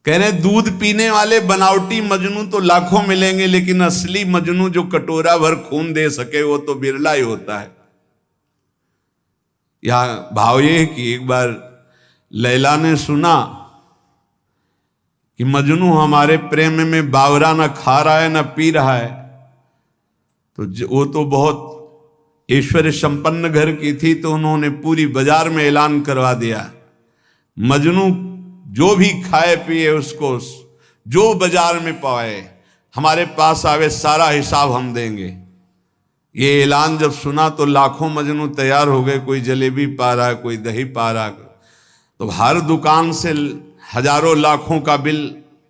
कह रहे दूध पीने वाले बनावटी मजनू तो लाखों मिलेंगे, लेकिन असली मजनू जो कटोरा भर खून दे सके वो तो बिरला ही होता है। यहां भाव ये कि एक बार लैला ने सुना कि मजनू हमारे प्रेम में बावरा न खा रहा है न पी रहा है, तो वो तो बहुत ऐश्वर्य संपन्न घर की थी, तो उन्होंने पूरी बाजार में ऐलान करवा दिया, मजनू जो भी खाए पिए उसको जो बाजार में पाए हमारे पास आवे, सारा हिसाब हम देंगे। ये ऐलान जब सुना तो लाखों मजनू तैयार हो गए, कोई जलेबी पा रहा है, कोई दही पा रहा है, तो हर दुकान से हजारों लाखों का बिल,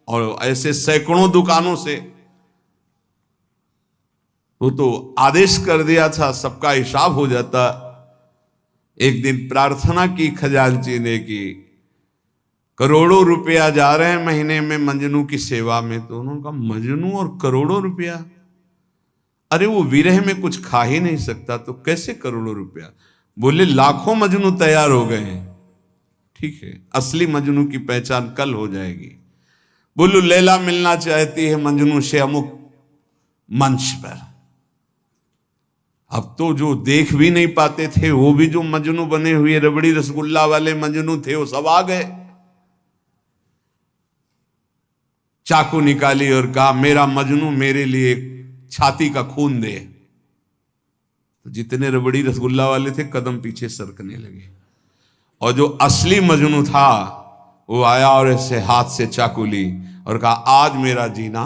और ऐसे सैकड़ों दुकानों से वो तो आदेश कर दिया था, सबका हिसाब हो जाता। एक दिन प्रार्थना की खजांची ने कि करोड़ों रुपया जा रहे हैं महीने में मजनू की सेवा में, तो उन्होंने कहा मजनू और करोड़ों रुपया, अरे वो विरह में कुछ खा ही नहीं सकता, तो कैसे करोड़ों रुपया? बोले लाखों मजनू तैयार हो गए हैं। ठीक है, असली मजनू की पहचान कल हो जाएगी। बोलू लैला मिलना चाहती है मजनू से अमुक मंच पर। अब तो जो देख भी नहीं पाते थे वो भी जो मजनू बने हुए रबड़ी रसगुल्ला वाले मजनू थे वो सब आ गए। चाकू निकाली और कहा मेरा मजनू मेरे लिए छाती का खून दे। तो जितने रबड़ी रसगुल्ला वाले थे कदम पीछे सरकने लगे, और जो असली मजनू था वो आया और ऐसे हाथ से चाकू ली और कहा आज मेरा जीना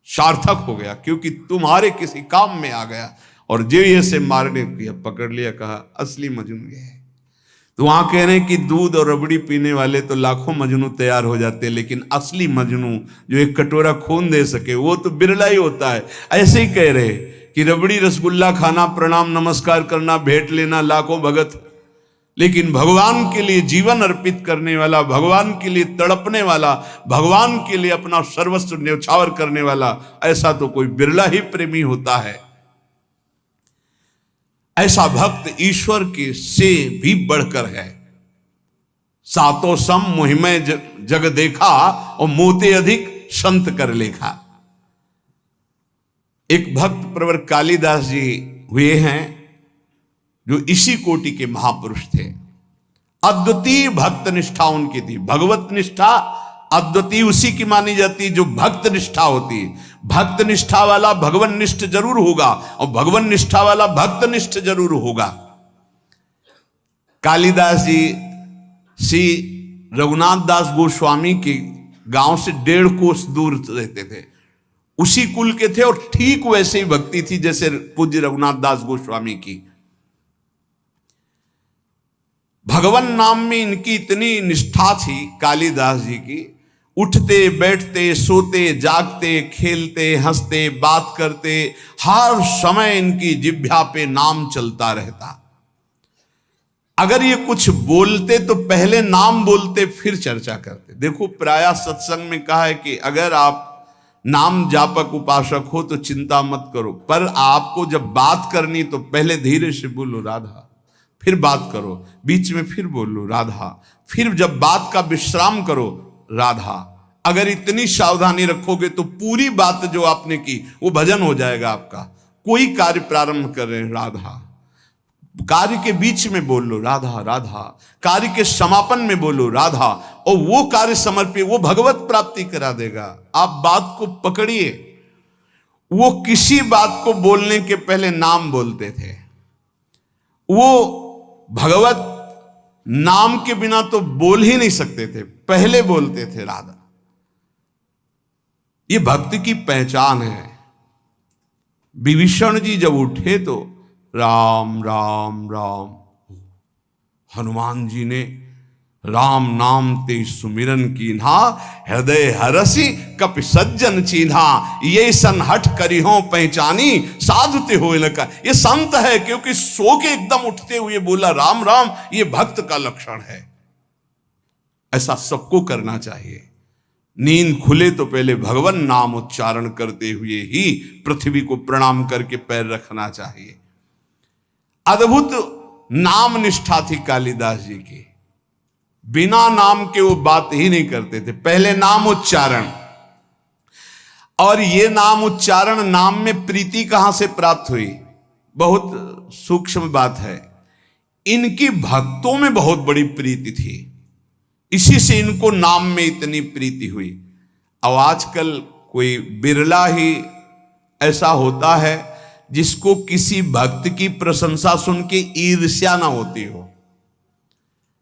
सार्थक हो गया, क्योंकि तुम्हारे किसी काम में आ गया। और जो ये से मारने किया, पकड़ लिया, कहा असली मजनू ये है। तो वहां कह रहे हैं कि दूध और रबड़ी पीने वाले तो लाखों मजनू तैयार हो जाते हैं, लेकिन असली मजनू जो एक कटोरा खून दे सके वो तो बिरला ही होता है। ऐसे ही कह रहे कि रबड़ी रसगुल्ला खाना, प्रणाम नमस्कार करना, भेंट लेना लाखों भगत, लेकिन भगवान के लिए जीवन अर्पित करने वाला, भगवान के लिए तड़पने वाला, भगवान के लिए अपना सर्वस्व न्यौछावर करने वाला, ऐसा तो कोई बिरला ही प्रेमी होता है। ऐसा भक्त ईश्वर के से भी बढ़कर है। सातों सम मुहिमय जग देखा और मोते अधिक संत कर लेखा। एक भक्त प्रवर कालिदास जी हुए हैं जो इसी कोटि के महापुरुष थे। अद्वितीय भक्त निष्ठा उनकी थी। भगवत निष्ठा अद्वितीय उसी की मानी जाती जो भक्त निष्ठा होती है। भक्त निष्ठा वाला भगवान निष्ठ जरूर होगा और भगवान निष्ठा वाला भक्त निष्ठ जरूर होगा। कालिदास जी श्री रघुनाथ दास गोस्वामी के गांव से 1.5 कोस दूर रहते थे, उसी कुल के थे, और ठीक वैसे ही भक्ति थी जैसे पूज्य रघुनाथ दास गोस्वामी की। भगवान नाम में इनकी इतनी निष्ठा थी कालिदास जी की, उठते बैठते सोते जागते खेलते हंसते बात करते हर समय इनकी जिह्वा पे नाम चलता रहता। अगर ये कुछ बोलते तो पहले नाम बोलते फिर चर्चा करते। देखो प्रायः सत्संग में कहा है कि अगर आप नाम जापक उपासक हो तो चिंता मत करो, पर आपको जब बात करनी तो पहले धीरे से बोलो राधा, फिर बात करो, बीच में फिर बोलो राधा, फिर जब बात का विश्राम करो राधा। अगर इतनी सावधानी रखोगे तो पूरी बात जो आपने की वो भजन हो जाएगा आपका। कोई कार्य प्रारंभ कर रहे हैं राधा, कार्य के बीच में बोलो राधा राधा, कार्य के समापन में बोलो राधा, और वो कार्य समर्पित, वो भगवत प्राप्ति करा देगा। आप बात को पकड़िए। वो किसी बात को बोलने के पहले नाम बोलते थे। वो भगवत नाम के बिना तो बोल ही नहीं सकते थे, पहले बोलते थे राधा। ये भक्ति की पहचान है। विभीषण जी जब उठे तो राम राम राम, हनुमान जी ने राम नाम ते सुमिरन कीन्हा, हृदय हरसी कपि सज्जन चीन्हा, ये सन हठ करी हो पहचानी, साधुते हो लका। ये संत है क्योंकि सो के एकदम उठते हुए बोला राम राम। ये भक्त का लक्षण है। ऐसा सबको करना चाहिए। नींद खुले तो पहले भगवान नाम उच्चारण करते हुए ही पृथ्वी को प्रणाम करके पैर रखना चाहिए। अद्भुत नाम निष्ठा थी कालिदास जी की। बिना नाम के वो बात ही नहीं करते थे। पहले नाम उच्चारण, और ये नाम उच्चारण, नाम में प्रीति कहां से प्राप्त हुई, बहुत सूक्ष्म बात है। इनकी भक्तों में बहुत बड़ी प्रीति थी, इसी से इनको नाम में इतनी प्रीति हुई। अब आजकल कोई बिरला ही ऐसा होता है जिसको किसी भक्त की प्रशंसा सुन के ईर्ष्या ना होती हो,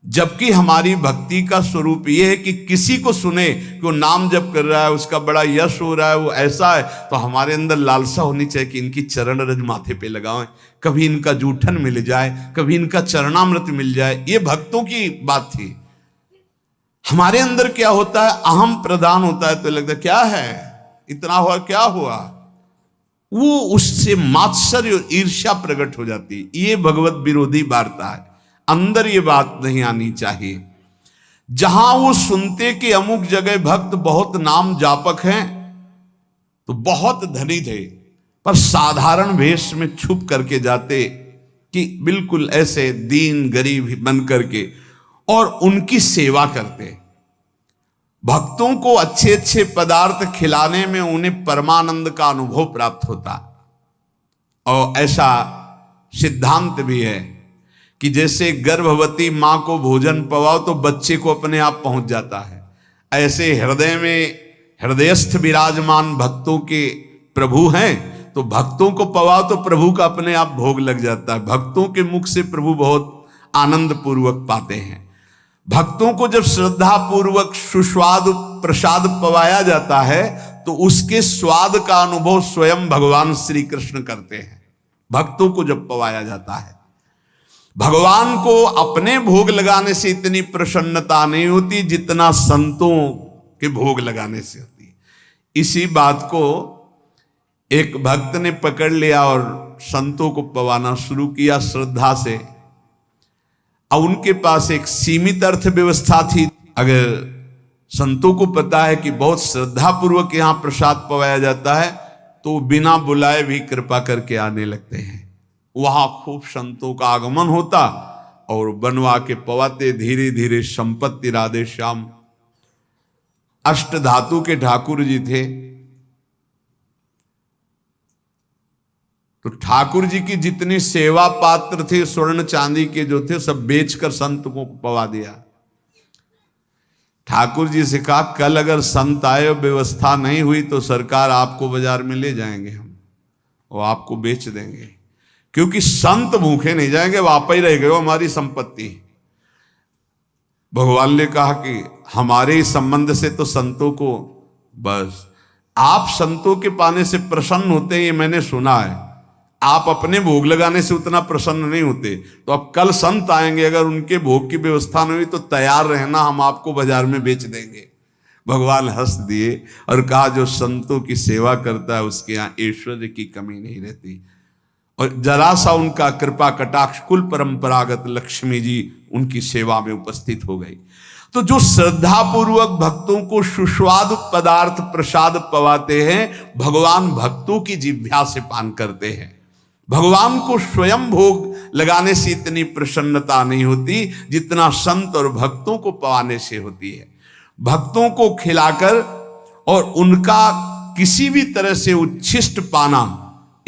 जबकि हमारी भक्ति का स्वरूप यह है कि किसी को सुने कि वो नाम जप कर रहा है, उसका बड़ा यश हो रहा है, वो ऐसा है, तो हमारे अंदर लालसा होनी चाहिए कि इनकी चरण रज माथे पे लगाएं, कभी इनका जूठन मिल जाए, कभी इनका चरणामृत मिल जाए। ये भक्तों की बात थी। हमारे अंदर क्या होता है, अहम प्रदान होता है, तो लगता है क्या है, इतना हुआ, क्या हुआ, वो उससे मात्सर्य और ईर्ष्या प्रकट हो जाती है। ये भगवत विरोधी वार्ता है, अंदर ये बात नहीं आनी चाहिए। जहां वो सुनते कि अमुक जगह भक्त बहुत नाम जापक हैं, तो बहुत धनी थे, पर साधारण वेश में छुप करके जाते कि बिल्कुल ऐसे दीन गरीब बन करके, और उनकी सेवा करते। भक्तों को अच्छे अच्छे पदार्थ खिलाने में उन्हें परमानंद का अनुभव प्राप्त होता। और ऐसा सिद्धांत भी है कि जैसे गर्भवती मां को भोजन पवाओ तो बच्चे को अपने आप पहुंच जाता है, ऐसे हृदय में हृदयस्थ विराजमान भक्तों के प्रभु हैं, तो भक्तों को पवाओ तो प्रभु का अपने आप भोग लग जाता है। भक्तों के मुख से प्रभु बहुत आनंद पूर्वक पाते हैं। भक्तों को जब श्रद्धा पूर्वक सुस्वाद प्रसाद पवाया जाता है, तो उसके स्वाद का अनुभव स्वयं भगवान श्री कृष्ण करते हैं। भक्तों को जब पवाया जाता है, भगवान को अपने भोग लगाने से इतनी प्रसन्नता नहीं होती जितना संतों के भोग लगाने से होती है। इसी बात को एक भक्त ने पकड़ लिया और संतों को पवाना शुरू किया श्रद्धा से। अब उनके पास एक सीमित अर्थव्यवस्था थी। अगर संतों को पता है कि बहुत श्रद्धा पूर्वक यहां प्रसाद पवाया जाता है, तो बिना बुलाए भी कृपा करके आने लगते हैं। वहां खूब संतों का आगमन होता और बनवा के पवाते। धीरे धीरे संपत्ति राधे श्याम अष्ट धातु के ठाकुर जी थे, तो ठाकुर जी की जितनी सेवा पात्र थे स्वर्ण चांदी के जो थे, सब बेचकर संत को पवा दिया। ठाकुर जी से कहा, कल अगर संत आए और व्यवस्था नहीं हुई तो सरकार आपको बाजार में ले जाएंगे हम, और आपको बेच देंगे, क्योंकि संत भूखे नहीं जाएंगे, वो आप ही रह गए, वो हमारी संपत्ति। भगवान ने कहा कि हमारे संबंध से तो संतों को, बस आप संतों के पाने से प्रसन्न होते हैं, ये मैंने सुना है। आप अपने भोग लगाने से उतना प्रसन्न नहीं होते, तो अब कल संत आएंगे, अगर उनके भोग की व्यवस्था नहीं हुई तो तैयार रहना, हम आपको बाजार में बेच देंगे। भगवान हंस दिए और कहा, जो संतों की सेवा करता है उसके यहाँ ऐश्वर्य की कमी नहीं रहती। और जरा सा उनका कृपा कटाक्ष, कुल परंपरागत लक्ष्मी जी उनकी सेवा में उपस्थित हो गई। तो जो श्रद्धा पूर्वक भक्तों को सुस्वादु पदार्थ प्रसाद पवाते हैं, भगवान भक्तों की जिह्वा से पान करते हैं। भगवान को स्वयं भोग लगाने से इतनी प्रसन्नता नहीं होती जितना संत और भक्तों को पवाने से होती है। भक्तों को खिलाकर और उनका किसी भी तरह से उच्छिष्ट पाना,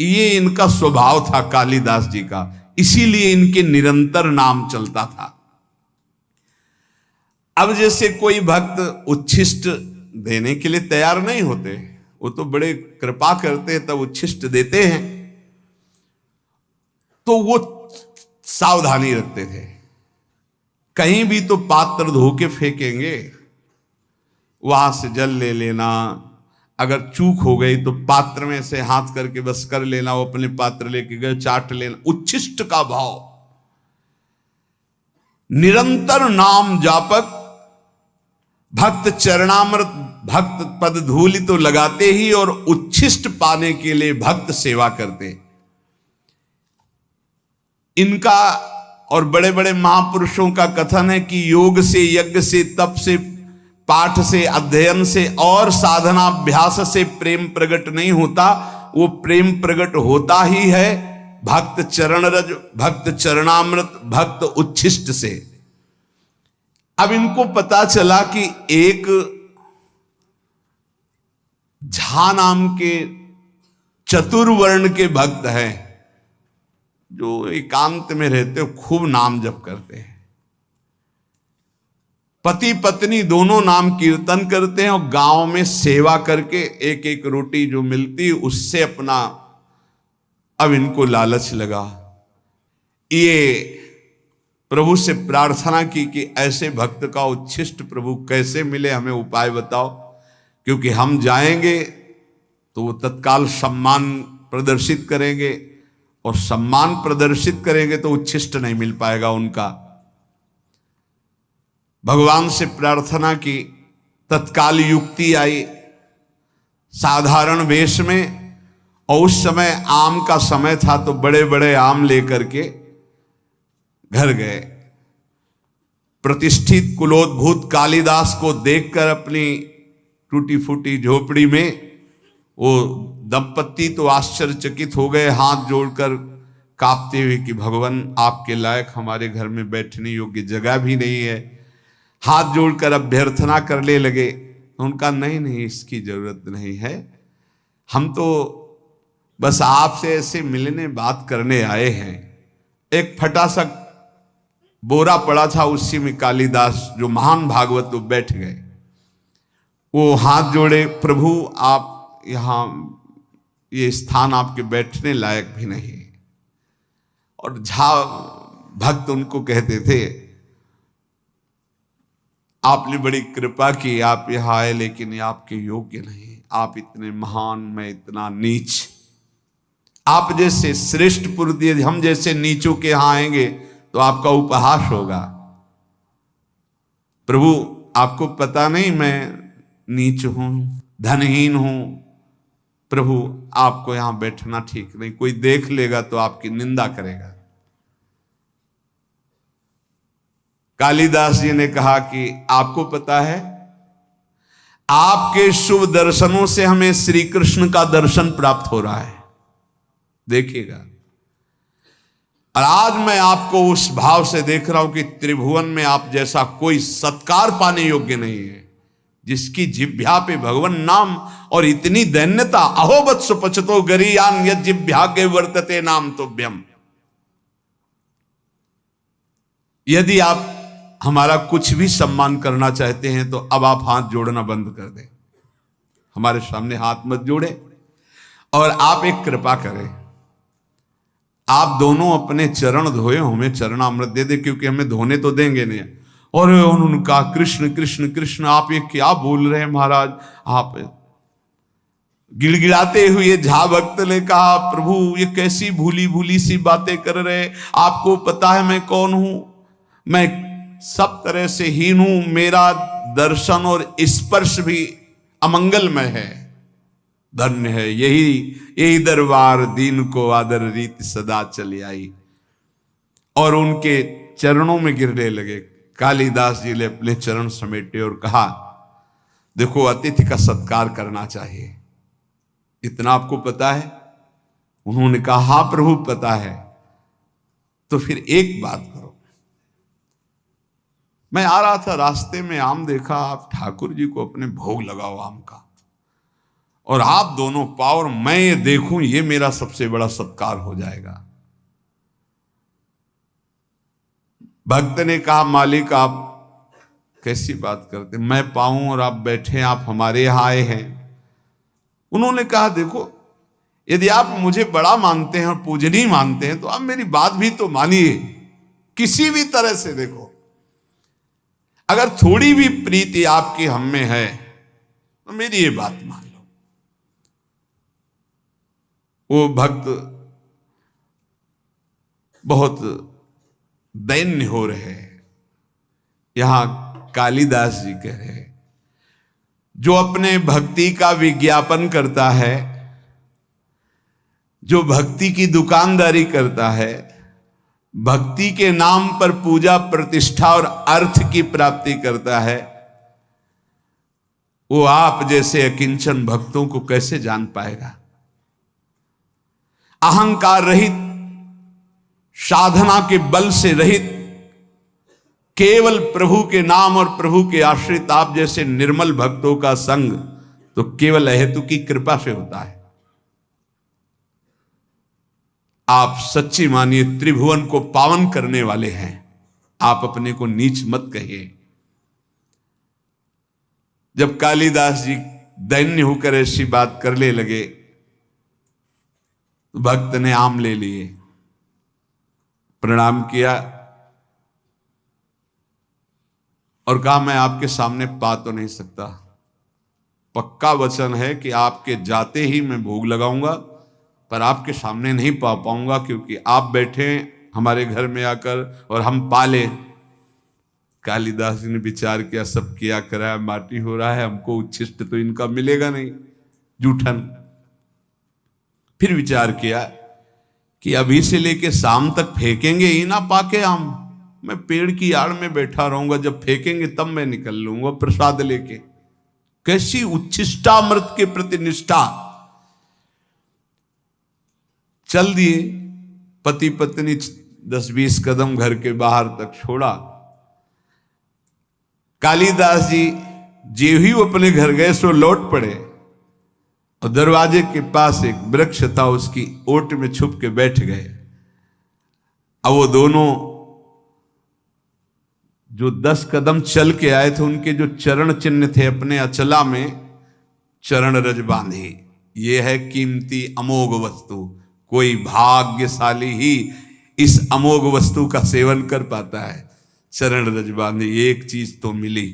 ये इनका स्वभाव था कालिदास जी का, इसीलिए इनके निरंतर नाम चलता था। अब जैसे कोई भक्त उच्छिष्ट देने के लिए तैयार नहीं होते, वो तो बड़े कृपा करते हैं तब उच्छिष्ट देते हैं, तो वो सावधानी रखते थे। कहीं भी तो पात्र धो के फेंकेंगे, वहां से जल ले लेना, अगर चूक हो गई तो पात्र में से हाथ करके बस कर लेना, वो अपने पात्र लेके गए चाट लेना, उच्छिष्ट का भाव। निरंतर नाम जापक भक्त चरणामृत भक्त पद धूलि तो लगाते ही, और उच्छिष्ट पाने के लिए भक्त सेवा करते। इनका और बड़े बड़े महापुरुषों का कथन है कि योग से, यज्ञ से, तप से, पाठ से, अध्ययन से और साधनाभ्यास से प्रेम प्रकट नहीं होता। वो प्रेम प्रकट होता ही है भक्त चरण रज, भक्त चरणामृत, भक्त उच्छिष्ट से। अब इनको पता चला कि एक झा नाम के चतुर्वर्ण के भक्त हैं जो एकांत में रहते हो, खूब नाम जप करते हैं। पति पत्नी दोनों नाम कीर्तन करते हैं और गांव में सेवा करके एक एक रोटी जो मिलती उससे अपना, अब इनको लालच लगा। ये प्रभु से प्रार्थना की कि ऐसे भक्त का उच्छिष्ट प्रभु कैसे मिले, हमें उपाय बताओ, क्योंकि हम जाएंगे तो वो तत्काल सम्मान प्रदर्शित करेंगे और सम्मान प्रदर्शित करेंगे तो उच्छिष्ट नहीं मिल पाएगा उनका। भगवान से प्रार्थना की, तत्काल युक्ति आई साधारण वेश में, और उस समय आम का समय था तो बड़े बड़े आम लेकर के घर गए। प्रतिष्ठित कुलोद्भूत कालिदास को देखकर अपनी टूटी फूटी झोपड़ी में वो दंपत्ति तो आश्चर्यचकित हो गए, हाथ जोड़कर कांपते हुए कि भगवान आपके लायक हमारे घर में बैठने योग्य जगह भी नहीं है। हाथ जोड़कर अभ्यर्थना करने लगे। उनका नहीं, इसकी जरूरत नहीं है, हम तो बस आपसे ऐसे मिलने बात करने आए हैं। एक फटा सा बोरा पड़ा था, उसी में कालिदास जो महान भागवत वो बैठ गए। वो हाथ जोड़े, प्रभु आप यहाँ, ये स्थान आपके बैठने लायक भी नहीं। और झा भक्त उनको कहते थे, आपने बड़ी कृपा की, आप यहाँ आए, लेकिन ये आपके योग्य नहीं। आप इतने महान, मैं इतना नीच। आप जैसे श्रेष्ठ पुरुष यदि हम जैसे नीचों के यहाँ आएंगे तो आपका उपहास होगा। प्रभु आपको पता नहीं मैं नीच हूं, धनहीन हूं। प्रभु आपको यहां बैठना ठीक नहीं, कोई देख लेगा तो आपकी निंदा करेगा। कालिदास जी ने कहा कि आपको पता है, आपके शुभ दर्शनों से हमें श्री कृष्ण का दर्शन प्राप्त हो रहा है, देखिएगा। और आज मैं आपको उस भाव से देख रहा हूं कि त्रिभुवन में आप जैसा कोई सत्कार पाने योग्य नहीं है, जिसकी जिह्वा पे भगवान नाम और इतनी दैन्यता। अहो वत्स पचतो गरीयान यद जिह्वा के वर्तते नाम तुभ्यम। यदि आप हमारा कुछ भी सम्मान करना चाहते हैं तो अब आप हाथ जोड़ना बंद कर दें, हमारे सामने हाथ मत जोड़े। और आप एक कृपा करें, आप दोनों अपने चरण धोए, हमें चरणामृत दे दे, क्योंकि हमें धोने तो देंगे नहीं। और उनका कृष्ण कृष्ण कृष्ण, आप ये क्या बोल रहे हैं महाराज। आप गिड़गिड़ाते हुए झा भक्त ने कहा, प्रभु ये कैसी भूली भूली सी बातें कर रहे, आपको पता है मैं कौन हूं, मैं सब तरह से हीन हूं, मेरा दर्शन और स्पर्श भी अमंगलमय है। धन्य है यही दरबार, दीन को आदर रीत सदा चली आई। और उनके चरणों में गिरने लगे। कालिदास जी ने अपने चरण समेटे और कहा, देखो अतिथि का सत्कार करना चाहिए, इतना आपको पता है। उन्होंने कहा, हाँ प्रभु पता है। तो फिर एक बात करो, मैं आ रहा था रास्ते में आम देखा, आप ठाकुर जी को अपने भोग लगाओ आम का, और आप दोनों पाओ और मैं ये देखूं, ये मेरा सबसे बड़ा सत्कार हो जाएगा। भक्त ने कहा, मालिक आप कैसी बात करते, मैं पाऊं और आप बैठे, आप हमारे यहां आए हैं। उन्होंने कहा, देखो यदि आप मुझे बड़ा मानते हैं और पूजनीय मानते हैं तो आप मेरी बात भी तो मानिए, किसी भी तरह से। देखो अगर थोड़ी भी प्रीति आपकी हम में है तो मेरी ये बात मान लो। वो भक्त बहुत दैन्य हो रहे हैं। यहां कालिदास जी कह रहे हैं, जो अपने भक्ति का विज्ञापन करता है, जो भक्ति की दुकानदारी करता है, भक्ति के नाम पर पूजा प्रतिष्ठा और अर्थ की प्राप्ति करता है, वो आप जैसे अकिंचन भक्तों को कैसे जान पाएगा। अहंकार रहित, साधना के बल से रहित, केवल प्रभु के नाम और प्रभु के आश्रित आप जैसे निर्मल भक्तों का संग तो केवल अहेतु की कृपा से होता है। आप सच्ची मानिए त्रिभुवन को पावन करने वाले हैं, आप अपने को नीच मत कहिए। जब कालिदास जी दैन्य होकर ऐसी बात करने लगे तो भक्त ने आम ले लिए, प्रणाम किया और कहा मैं आपके सामने पा तो नहीं सकता, पक्का वचन है कि आपके जाते ही मैं भोग लगाऊंगा, पर आपके सामने नहीं पा पाऊंगा क्योंकि आप बैठे हमारे घर में आकर और हम पाले। कालिदास जी ने विचार किया, सब किया कराया माटी हो रहा है, हमको उच्छिष्ट तो इनका मिलेगा नहीं, जूठन। फिर विचार किया कि अभी से लेके शाम तक फेंकेंगे ही ना पाके आम, मैं पेड़ की आड़ में बैठा रहूंगा, जब फेंकेंगे तब मैं निकल लूंगा प्रसाद लेके। कैसी उच्छिष्टामृत के प्रति निष्ठा। चल दिए, पति पत्नी 10-20 कदम घर के बाहर तक छोड़ा। कालिदास जी जे ही अपने घर गए सो लौट पड़े और दरवाजे के पास एक वृक्ष था, उसकी ओट में छुप के बैठ गए। अब वो दोनों जो 10 कदम चल के आए थे उनके जो चरण चिन्ह थे अपने अचला में चरण रज बांधे। ये है कीमती अमोघ वस्तु, कोई भाग्यशाली ही इस अमोघ वस्तु का सेवन कर पाता है। चरण रज बांधे, एक चीज तो मिली,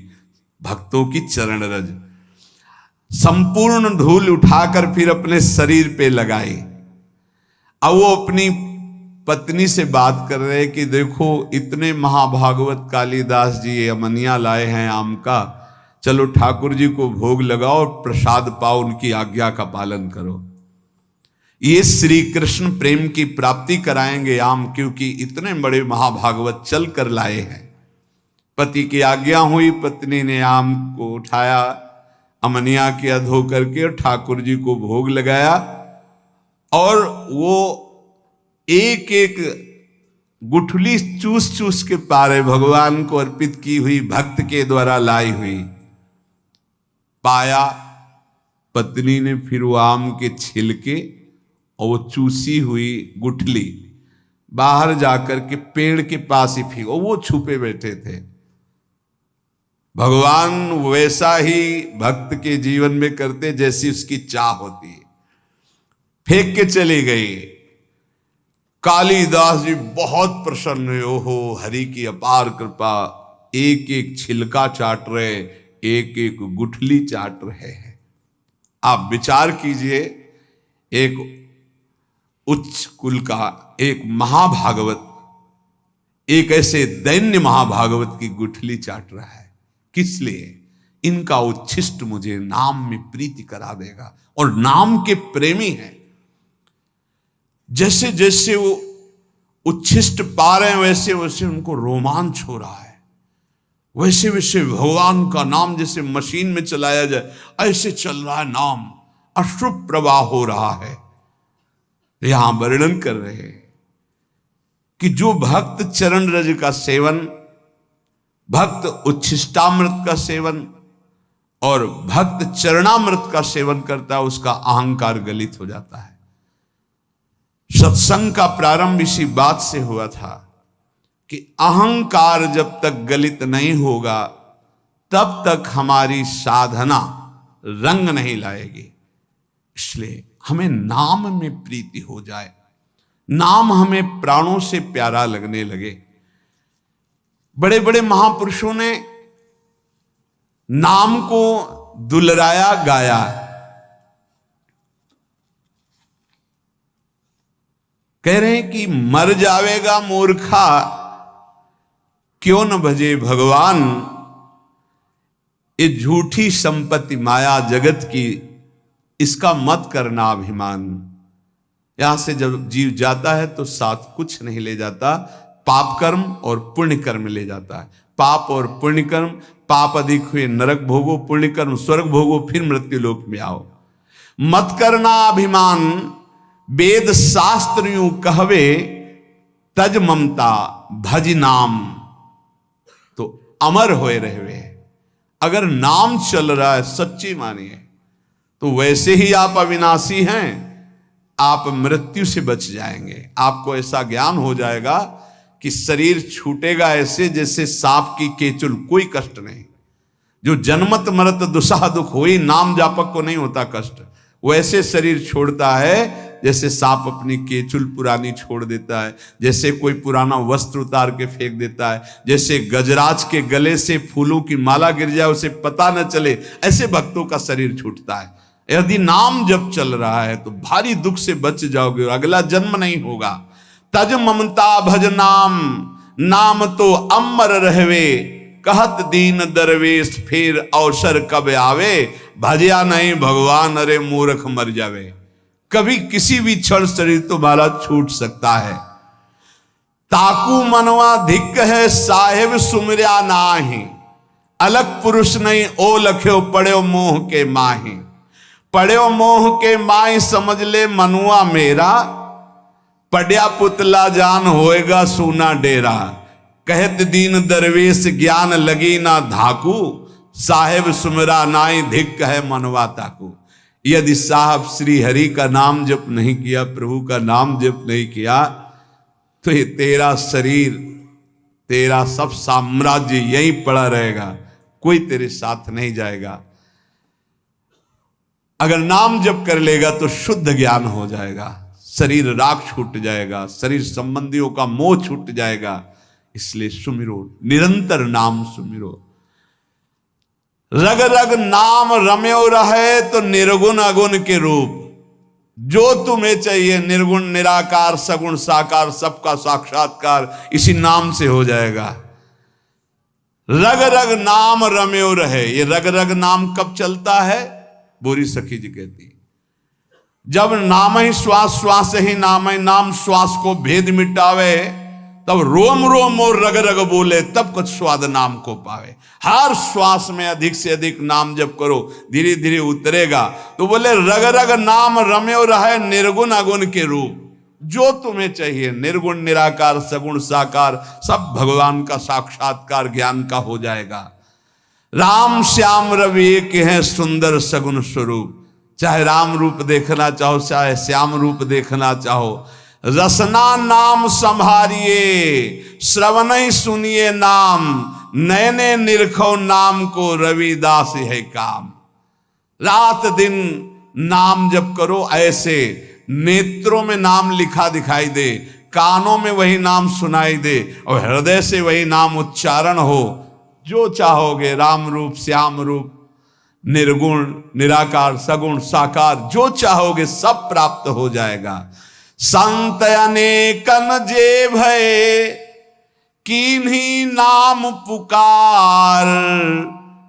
भक्तों की चरण रज। संपूर्ण धूल उठाकर फिर अपने शरीर पे लगाई। अब वो अपनी पत्नी से बात कर रहे कि देखो इतने महाभागवत कालिदास जी ये अमनिया लाए हैं आम का, चलो ठाकुर जी को भोग लगाओ और प्रसाद पाओ, उनकी आज्ञा का पालन करो। ये श्री कृष्ण प्रेम की प्राप्ति कराएंगे आम, क्योंकि इतने बड़े महाभागवत चल कर लाए हैं। पति की आज्ञा हुई, पत्नी ने आम को उठाया, अमनिया किया धो करके और ठाकुर जी को भोग लगाया। और वो एक एक गुठली चूस चूस के पारे भगवान को अर्पित की हुई, भक्त के द्वारा लाई हुई पाया। पत्नी ने फिर वो आम के छिलके और वो चूसी हुई गुठली बाहर जाकर के पेड़ के पास ही फेंक, वो छुपे बैठे थे। भगवान वैसा ही भक्त के जीवन में करते जैसी उसकी चाह होती है। फेंक के चली गई। कालिदास जी बहुत प्रसन्न हुए, ओहो हरि की अपार कृपा, एक एक छिलका चाट रहे, एक एक गुठली चाट रहे हैं। आप विचार कीजिए, एक उच्च कुल का एक महाभागवत एक ऐसे दैन्य महाभागवत की गुठली चाट रहा है। किस लिए? इनका उच्छिष्ट मुझे नाम में प्रीति करा देगा, और नाम के प्रेमी हैं। जैसे जैसे वो उच्छिष्ट पा रहे हैं वैसे वैसे उनको रोमांच हो रहा है, वैसे वैसे भगवान का नाम जैसे मशीन में चलाया जाए ऐसे चल रहा है, नाम अश्रुप प्रवाह हो रहा है। यहां वर्णन कर रहे हैं कि जो भक्त चरण रज का सेवन, भक्त उच्छिष्टामृत का सेवन और भक्त चरणामृत का सेवन करता है, उसका अहंकार गलित हो जाता है। सत्संग का प्रारंभ इसी बात से हुआ था कि अहंकार जब तक गलित नहीं होगा तब तक हमारी साधना रंग नहीं लाएगी। इसलिए हमें नाम में प्रीति हो जाए, नाम हमें प्राणों से प्यारा लगने लगे। बड़े बड़े महापुरुषों ने नाम को दुलराया गाया। कह रहे हैं कि मर जावेगा मूर्खा क्यों न भजे भगवान, ये झूठी संपत्ति माया जगत की, इसका मत करना अभिमान। यहां से जब जीव जाता है तो साथ कुछ नहीं ले जाता, पाप कर्म और पुण्य कर्म ले जाता है। पाप और पुण्य कर्म, पाप अधिक हुए नरक भोगो, पुण्य कर्म स्वर्ग भोगो, फिर मृत्यु लोक में आओ। मत करना अभिमान, वेद शास्त्र यूं कहवे, तज ममता भज नाम। तो अमर होए रहे। अगर नाम चल रहा है सच्ची मानिए, तो वैसे ही आप अविनाशी हैं, आप मृत्यु से बच जाएंगे। आपको ऐसा ज्ञान हो जाएगा कि शरीर छूटेगा ऐसे जैसे सांप की केचुल, कोई कष्ट नहीं। जो जन्मत मरत दुसाह दुख हुई, नाम जापक को नहीं होता कष्ट, वैसे शरीर छोड़ता है जैसे सांप अपनी केचुल पुरानी छोड़ देता है, जैसे कोई पुराना वस्त्र उतार के फेंक देता है, जैसे गजराज के गले से फूलों की माला गिर जाए उसे पता न चले, ऐसे भक्तों का शरीर छूटता है। यदि नाम जब चल रहा है तो भारी दुख से बच जाओगे और अगला जन्म नहीं होगा। तज ममता भज नाम, नाम तो अमर रहवे, कहत दीन दरवेश फिर अवसर कब आवे, भजिया नहीं भगवान अरे मूर्ख मर जावे। कभी किसी भी क्षण शरीर तुम्हारा छूट सकता है। ताकू मनवा धिक है साहेब सुमरिया नाही, अलग पुरुष नहीं ओ लख्यो पड़ो मोह के माही। पड़ो मोह के माही समझ ले मनुआ मेरा, पड़या पुतला जान होएगा सूना डेरा। कहत दीन दरवेश ज्ञान लगी ना धाकू, साहेब सुमरा नाई धिक है मनवा ताकू। यदि साहब श्री हरि का नाम जप नहीं किया, प्रभु का नाम जप नहीं किया, तो ये तेरा शरीर, तेरा सब साम्राज्य यहीं पड़ा रहेगा, कोई तेरे साथ नहीं जाएगा। अगर नाम जप कर लेगा तो शुद्ध ज्ञान हो जाएगा, शरीर राग छूट जाएगा, शरीर संबंधियों का मोह छूट जाएगा। इसलिए सुमिरो, निरंतर नाम सुमिरो। रग रग नाम रम्यो रहे तो निर्गुण अगुण के रूप, जो तुम्हें चाहिए निर्गुण निराकार सगुण साकार सबका साक्षात्कार इसी नाम से हो जाएगा। रग रग नाम रम्यो रहे, ये रग रग नाम कब चलता है? बोरी सखी जी कहती, जब नाम ही श्वास, श्वास ही नाम ही नाम श्वास को भेद मिटावे, तब रोम रोम और रग रग बोले, तब कुछ स्वाद नाम को पावे। हर श्वास में अधिक से अधिक नाम जप करो, धीरे धीरे उतरेगा। तो बोले रग रग नाम रम्यो रहे निर्गुण अगुण के रूप, जो तुम्हें चाहिए निर्गुण निराकार सगुण साकार सब भगवान का साक्षात्कार ज्ञान का हो जाएगा। राम श्याम रवि एक है सुंदर सगुण स्वरूप, चाहे राम रूप देखना चाहो चाहे श्याम रूप देखना चाहो। रसना नाम संभारिए, श्रवण सुनिए नाम, नैने निरखो नाम को रविदास है काम। रात दिन नाम जप करो, ऐसे नेत्रों में नाम लिखा दिखाई दे, कानों में वही नाम सुनाई दे और हृदय से वही नाम उच्चारण हो। जो चाहोगे राम रूप श्याम रूप निर्गुण निराकार सगुण साकार जो चाहोगे सब प्राप्त हो जाएगा। संत अनेकन जे भय किन्हीं नाम पुकार,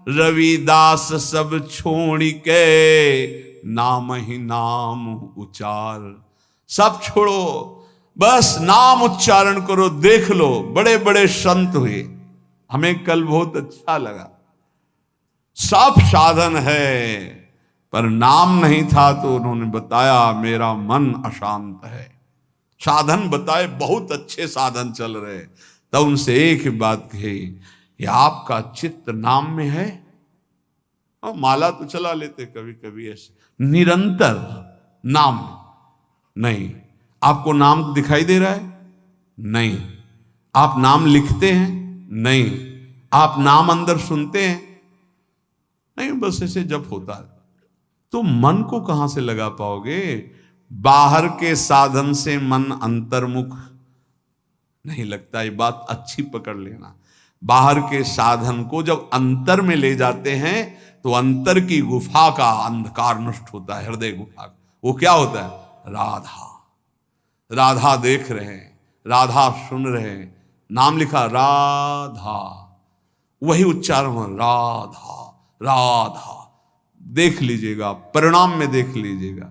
रविदास सब छोड़ के नाम ही नाम उचार। सब छोड़ो, बस नाम उच्चारण करो। देख लो बड़े बड़े संत हुए, हमें कल बहुत अच्छा लगा। सब साधन है पर नाम नहीं था तो उन्होंने बताया मेरा मन अशांत है। साधन बताए, बहुत अच्छे साधन चल रहे, तब उनसे एक ही बात कही कि आपका चित्त नाम में है। और माला तो चला लेते कभी कभी ऐसे, निरंतर नाम नहीं। आपको नाम दिखाई दे रहा है? नहीं। आप नाम लिखते हैं? नहीं। आप नाम अंदर सुनते हैं? नहीं, बस ऐसे जब होता है। तो मन को कहां से लगा पाओगे? बाहर के साधन से मन अंतर्मुख नहीं लगता। ये बात अच्छी पकड़ लेना। बाहर के साधन को जब अंतर में ले जाते हैं तो अंतर की गुफा का अंधकार नष्ट होता है। हृदय गुफा का वो क्या होता है? राधा। राधा देख रहे हैं, राधा सुन रहे हैं, नाम लिखा राधा, वही उच्चारण हो राधा राधा। देख लीजिएगा, परिणाम में देख लीजिएगा।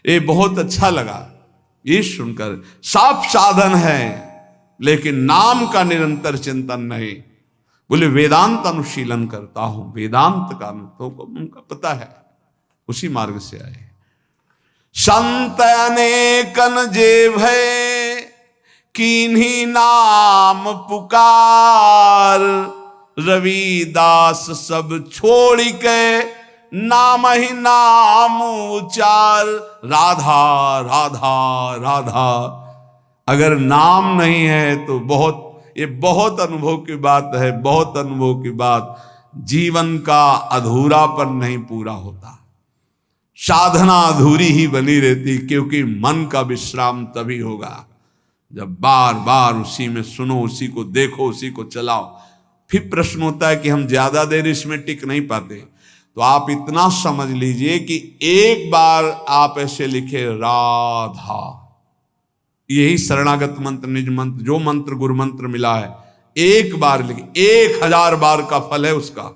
ये बहुत अच्छा लगा ये सुनकर। सब साधन है लेकिन नाम का निरंतर चिंतन नहीं। बोले वेदांत अनुशीलन करता हूं, वेदांत का तो उनका पता है, उसी मार्ग से आए। संत अनेकन जे भय किन्हीं नाम पुकार, रविदास सब छोड़ के नाम ही नाम उचार, राधा राधा राधा। अगर नाम नहीं है तो ये बहुत अनुभव की बात है, बहुत अनुभव की बात। जीवन का अधूरापन नहीं पूरा होता, साधना अधूरी ही बनी रहती, क्योंकि मन का विश्राम तभी होगा जब बार बार उसी में सुनो, उसी को देखो, उसी को चलाओ। फिर प्रश्न होता है कि हम ज्यादा देर इसमें टिक नहीं पाते, तो आप इतना समझ लीजिए कि एक बार आप ऐसे लिखे राधा, यही शरणागत मंत्र, निज मंत्र, जो मंत्र गुरु मंत्र मिला है, एक बार लिखे, 1000 बार का फल है उसका।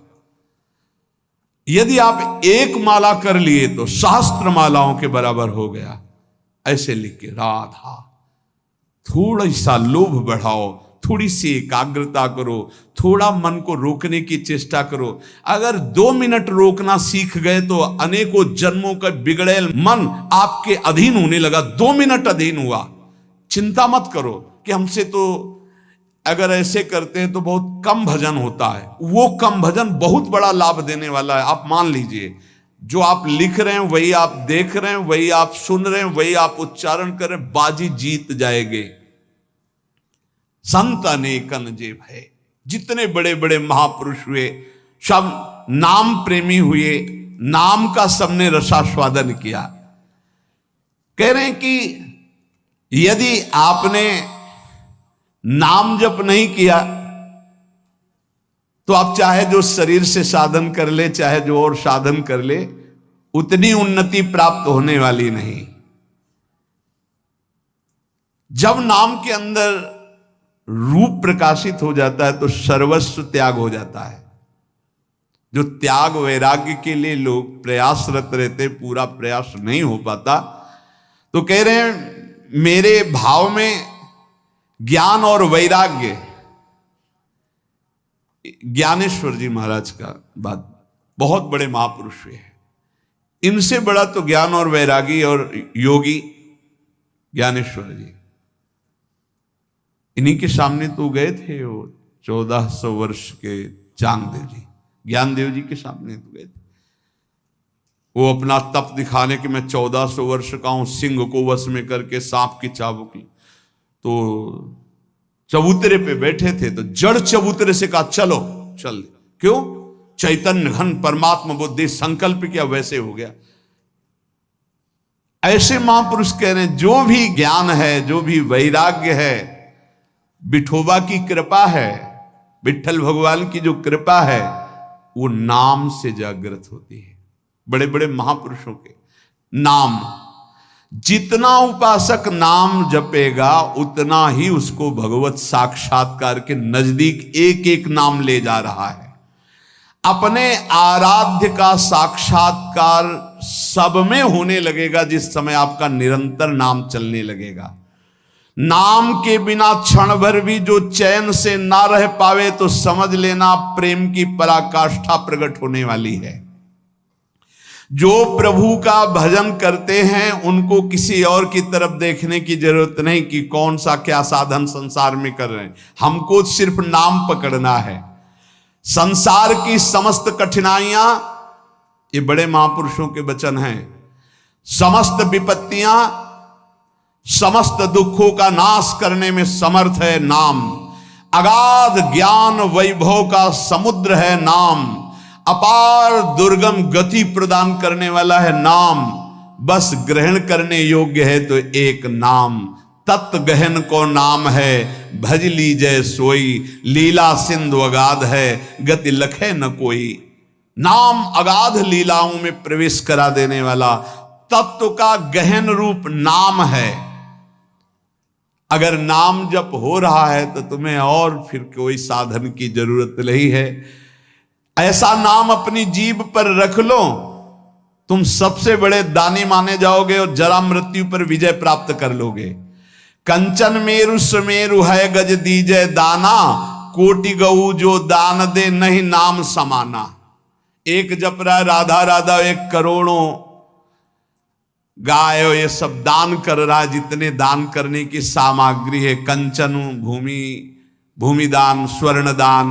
यदि आप एक माला कर लिए तो सहस्त्र मालाओं के बराबर हो गया। ऐसे लिख के राधा, थोड़ा सा लोभ बढ़ाओ, थोड़ी सी एकाग्रता करो, थोड़ा मन को रोकने की चेष्टा करो। अगर 2 मिनट रोकना सीख गए तो अनेकों जन्मों का बिगड़ेल मन आपके अधीन होने लगा। 2 मिनट अधीन हुआ, चिंता मत करो कि हमसे तो अगर ऐसे करते हैं तो बहुत कम भजन होता है। वो कम भजन बहुत बड़ा लाभ देने वाला है। आप मान लीजिए, जो आप लिख रहे हैं वही आप देख रहे हैं, वही आप सुन रहे हैं, वही आप उच्चारण कर रहे हैं, बाजी जीत जाएंगे। संत अनेकन जे भय, जितने बड़े बड़े महापुरुष हुए सब नाम प्रेमी हुए, नाम का सबने रसास्वादन किया। कह रहे हैं कि यदि आपने नाम जप नहीं किया तो आप चाहे जो शरीर से साधन कर ले, चाहे जो और साधन कर ले, उतनी उन्नति प्राप्त होने वाली नहीं। जब नाम के अंदर रूप प्रकाशित हो जाता है तो सर्वस्व त्याग हो जाता है। जो त्याग वैराग्य के लिए लोग प्रयासरत रहते, पूरा प्रयास नहीं हो पाता, तो कह रहे हैं मेरे भाव में ज्ञान और वैराग्य, ज्ञानेश्वर जी महाराज का बात, बहुत बड़े महापुरुष हुए हैं, इनसे बड़ा तो ज्ञान और वैरागी और योगी ज्ञानेश्वर जी। इन्हीं के सामने तो गए थे वो 1400 वर्ष के चांगदेव जी, ज्ञानदेव जी के सामने तो गए थे। वो अपना तप दिखाने कि मैं 1400 वर्ष का हूं, सिंह को वश में करके सांप की चाबुक ली। तो चबूतरे पे बैठे थे तो जड़ चबूतरे से कहा चलो चल। क्यों? चैतन्य घन परमात्मा बुद्धि, संकल्प किया, वैसे हो गया। ऐसे महापुरुष कह रहे हैं जो भी ज्ञान है, जो भी वैराग्य है, विठोबा की कृपा है, विठल भगवान की जो कृपा है, वो नाम से जागृत होती है। बड़े बड़े महापुरुषों के नाम, जितना उपासक नाम जपेगा उतना ही उसको भगवत साक्षात्कार के नजदीक एक एक नाम ले जा रहा है। अपने आराध्य का साक्षात्कार सब में होने लगेगा जिस समय आपका निरंतर नाम चलने लगेगा। नाम के बिना क्षण भर भी जो चैन से ना रह पावे तो समझ लेना प्रेम की पराकाष्ठा प्रकट होने वाली है। जो प्रभु का भजन करते हैं उनको किसी और की तरफ देखने की जरूरत नहीं कि कौन सा क्या साधन संसार में कर रहे हैं, हमको सिर्फ नाम पकड़ना है। संसार की समस्त कठिनाइयां, ये बड़े महापुरुषों के वचन हैं, समस्त विपत्तियां, समस्त दुखों का नाश करने में समर्थ है नाम। अगाध ज्ञान वैभव का समुद्र है नाम। अपार दुर्गम गति प्रदान करने वाला है नाम। बस ग्रहण करने योग्य है तो एक नाम। तत्व गहन को नाम है, भज लीजय सोई। लीला सिंधु अगाध है, गति लखे न कोई। नाम अगाध लीलाओं में प्रवेश करा देने वाला तत्व का गहन रूप नाम है। अगर नाम जप हो रहा है तो तुम्हें और फिर कोई साधन की जरूरत नहीं है। ऐसा नाम अपनी जीभ पर रख लो, तुम सबसे बड़े दानी माने जाओगे और जरा मृत्यु पर विजय प्राप्त कर लोगे। कंचन मेरु सुमेरु है गज दीजय दाना। कोटि गऊ जो दान दे नहीं नाम समाना। एक जप रहा है राधा राधा, 1 करोड़ों गाय ये सब दान कर रहा है। जितने दान करने की सामग्री है, कंचन भूमि भूमिदान, स्वर्णदान,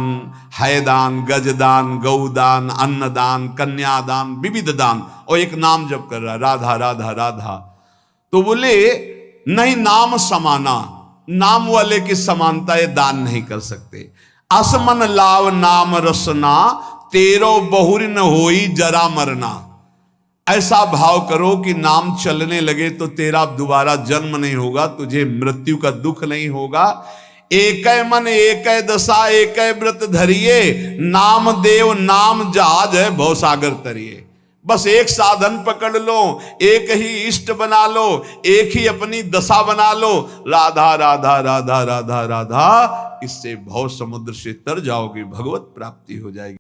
हैदान, गजदान, गौदान, अन्नदान, कन्यादान, विविध दान। और एक नाम जप कर रहा है, राधा राधा राधा। तो बोले नहीं, नाम समाना, नाम वाले की समानता ये दान नहीं कर सकते। असमन लाव नाम रसना, तेरो बहुर न होई जरा मरना। ऐसा भाव करो कि नाम चलने लगे तो तेरा दोबारा जन्म नहीं होगा, तुझे मृत्यु का दुख नहीं होगा। एक मन एक दशा एक व्रत धरिए, नाम देव नाम जहाज है भव सागर तरिए। बस एक साधन पकड़ लो, एक ही इष्ट बना लो, एक ही अपनी दशा बना लो, राधा राधा राधा राधा राधा। इससे भव समुद्र से तर जाओगे, भगवत प्राप्ति हो जाएगी।